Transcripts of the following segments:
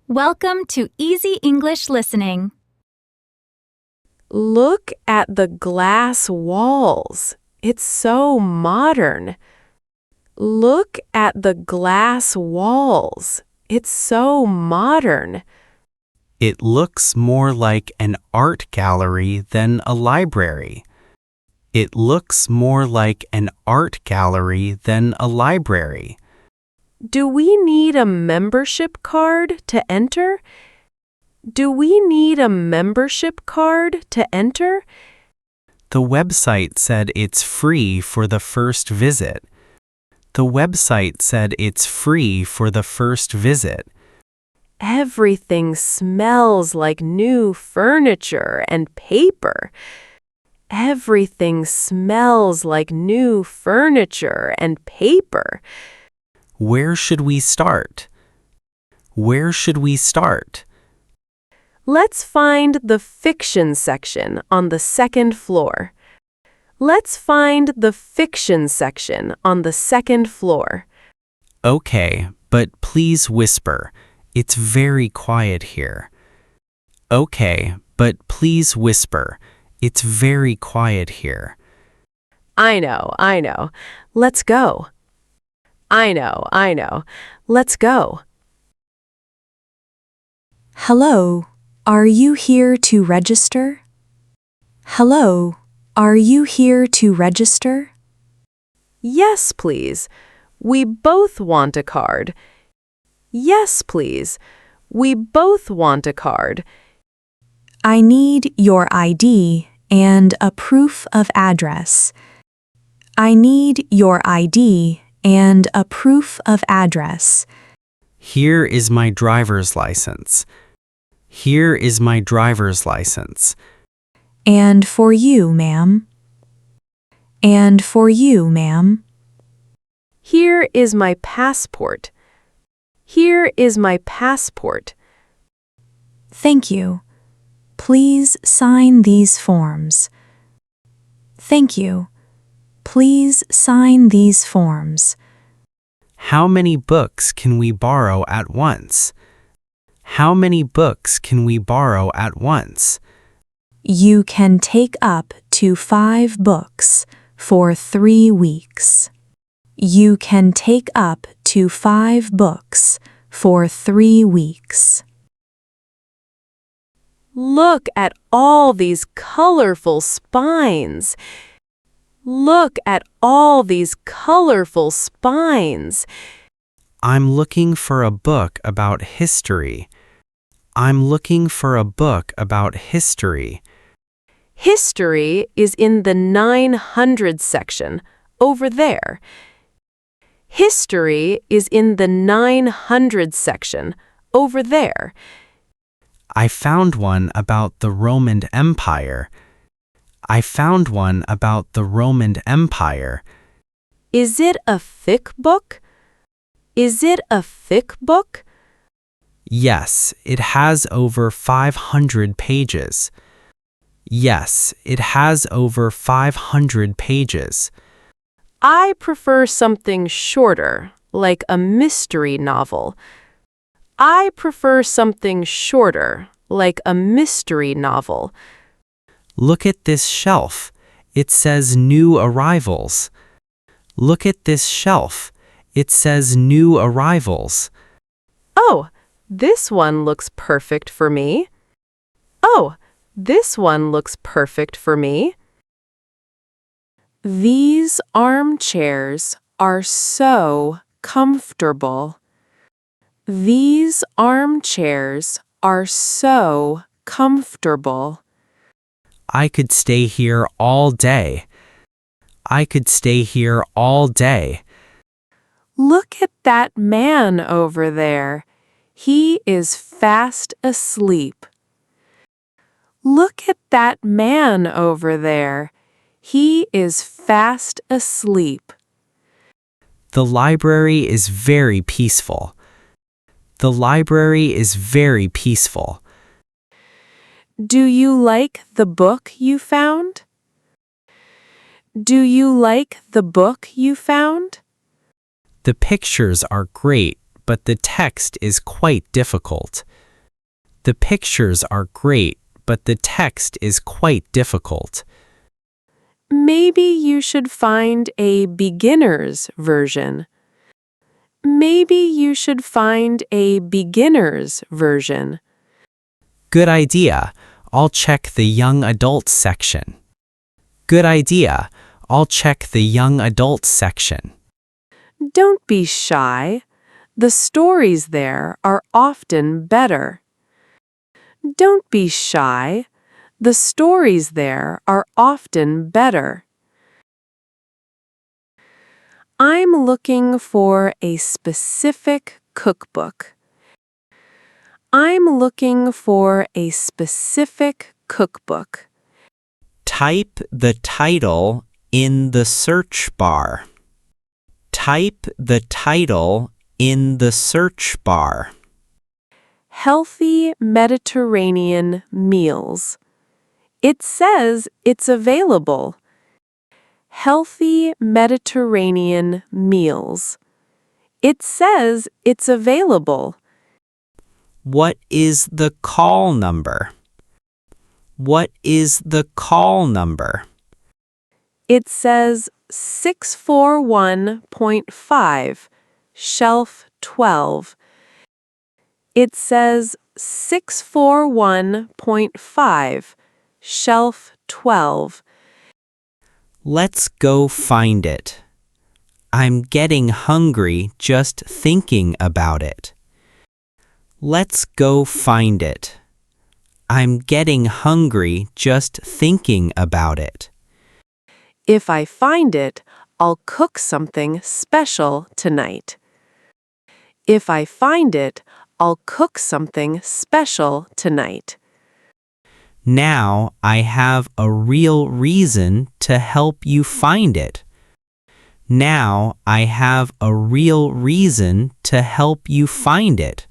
Welcome to Easy English Listening. Look at the glass walls. It's so modern. Look at the glass walls. It's so modern. It looks more like an art gallery than a library. It looks more like an art gallery than a library. Do we need a membership card to enter? Do we need a membership card to enter? The website said it's free for the first visit. The website said it's free for the first visit. Everything smells like new furniture and paper. Everything smells like new furniture and paper. Where should we start? Where should we start? Let's find the fiction section on the second floor. Let's find the fiction section on the second floor. Okay, but please whisper. It's very quiet here. Okay, but please whisper. It's very quiet here. I know. Let's go. I know. Let's go. Hello, are you here to register? Hello, are you here to register? Yes, please. We both want a card. Yes, please. We both want a card. I need your ID and a proof of address. I need your ID and a proof of address. Here is my driver's license. Here is my driver's license. And for you, ma'am. And for you, ma'am. Here is my passport. Here is my passport. Thank you. Please sign these forms. Thank you. Please sign these forms. How many books can we borrow at once? How many books can we borrow at once? You can take up to 5 books for 3 weeks. You can take up to 5 books for 3 weeks. Look at all these colorful spines. Look at all these colorful spines. I'm looking for a book about history. I'm looking for a book about history. History is in the 900 section, over there. History is in the 900 section, over there. I found one about the Roman Empire. I found one about the Roman Empire. Is it a thick book? Is it a thick book? Yes, it has over 500 pages. Yes, it has over 500 pages. I prefer something shorter, like a mystery novel. I prefer something shorter, like a mystery novel. Look at this shelf. It says new arrivals. Look at this shelf. It says new arrivals. Oh, this one looks perfect for me. Oh, this one looks perfect for me. These armchairs are so comfortable. These armchairs are so comfortable. I could stay here all day. I could stay here all day. Look at that man over there. He is fast asleep. Look at that man over there. He is fast asleep. The library is very peaceful. The library is very peaceful. Do you like the book you found? Do you like the book you found? The pictures are great, but the text is quite difficult. The pictures are great, but the text is quite difficult. Maybe you should find a beginner's version. Maybe you should find a beginner's version. Good idea. I'll check the young adult section. Good idea. I'll check the young adult section. Don't be shy. The stories there are often better. Don't be shy. The stories there are often better. I'm looking for a specific cookbook. I'm looking for a specific cookbook. Type the title in the search bar. Type the title in the search bar. Healthy Mediterranean meals. It says it's available. Healthy Mediterranean meals. It says it's available. What is the call number? What is the call number? It says 641.5, shelf 12. It says 641.5, shelf 12. Let's go find it. I'm getting hungry just thinking about it. Let's go find it. I'm getting hungry just thinking about it. If I find it, I'll cook something special tonight. If I find it, I'll cook something special tonight. Now I have a real reason to help you find it. Now I have a real reason to help you find it.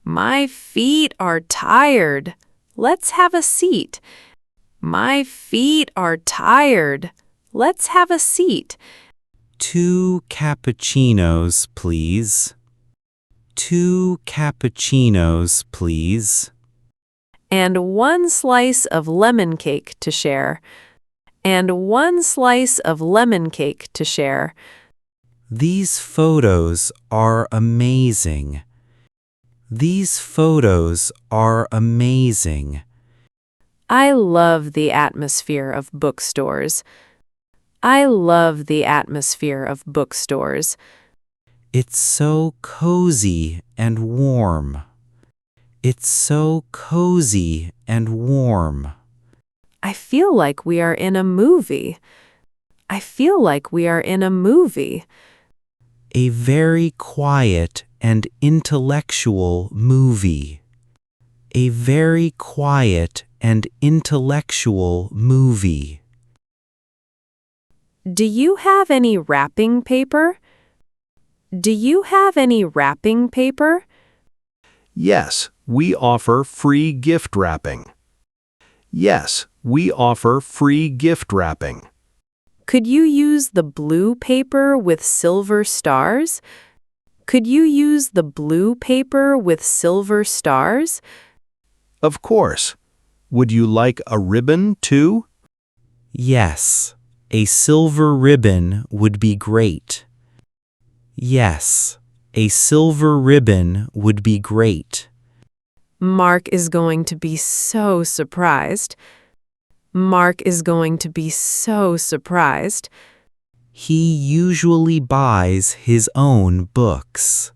My feet are tired. Let's have a seat. My feet are tired. Let's have a seat. 2 cappuccinos, please. 2 cappuccinos, please. And 1 slice of lemon cake to share. And 1 slice of lemon cake to share. These photos are amazing. These photos are amazing. I love the atmosphere of bookstores. I love the atmosphere of bookstores. It's so cozy and warm. It's so cozy and warm. I feel like we are in a movie. I feel like we are in a movie. A very quiet and intellectual movie. A very quiet and intellectual movie. Do you have any wrapping paper? Do you have any wrapping paper? Yes, we offer free gift wrapping. Yes, we offer free gift wrapping. Could you use the blue paper with silver stars? Could you use the blue paper with silver stars? Of course. Would you like a ribbon too? Yes, a silver ribbon would be great. Yes, a silver ribbon would be great. Mark is going to be so surprised. Mark is going to be so surprised. He usually buys his own books.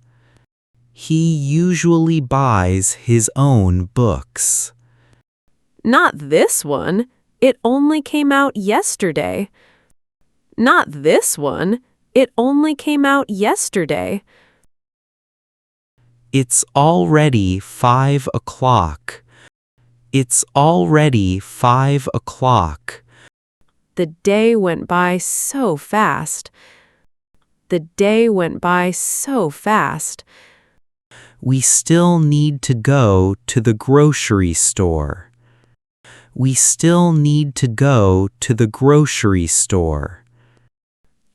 He usually buys his own books. Not this one. It only came out yesterday. Not this one. It only came out yesterday. It's already 5 o'clock. It's already 5 o'clock. The day went by so fast. The day went by so fast. We still need to go to the grocery store. We still need to go to the grocery store.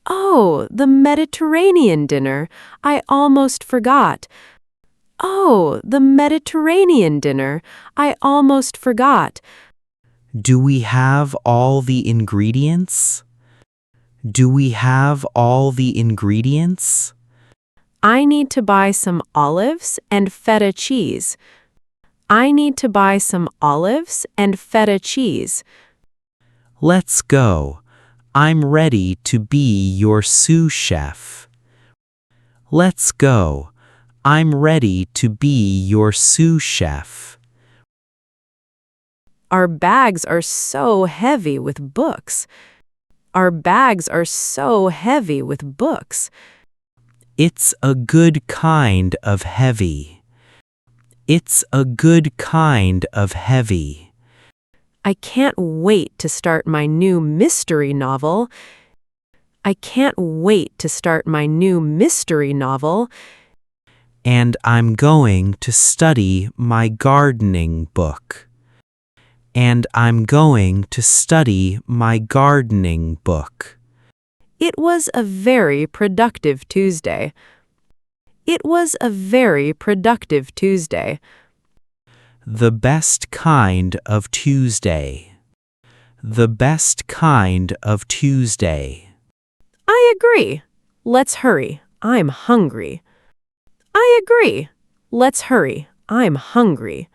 Oh, the Mediterranean dinner. I almost forgot. Oh, the Mediterranean dinner. I almost forgot. Do we have all the ingredients? Do we have all the ingredients? I need to buy some olives and feta cheese. I need to buy some olives and feta cheese. Let's go. I'm ready to be your sous chef. Let's go. I'm ready to be your sous chef. Our bags are so heavy with books. Our bags are so heavy with books. It's a good kind of heavy. It's a good kind of heavy. I can't wait to start my new mystery novel. I can't wait to start my new mystery novel. And I'm going to study my gardening book. And I'm going to study my gardening book. It was a very productive Tuesday. It was a very productive Tuesday. The best kind of Tuesday. The best kind of Tuesday. I agree. Let's hurry. I'm hungry. I agree. Let's hurry. I'm hungry.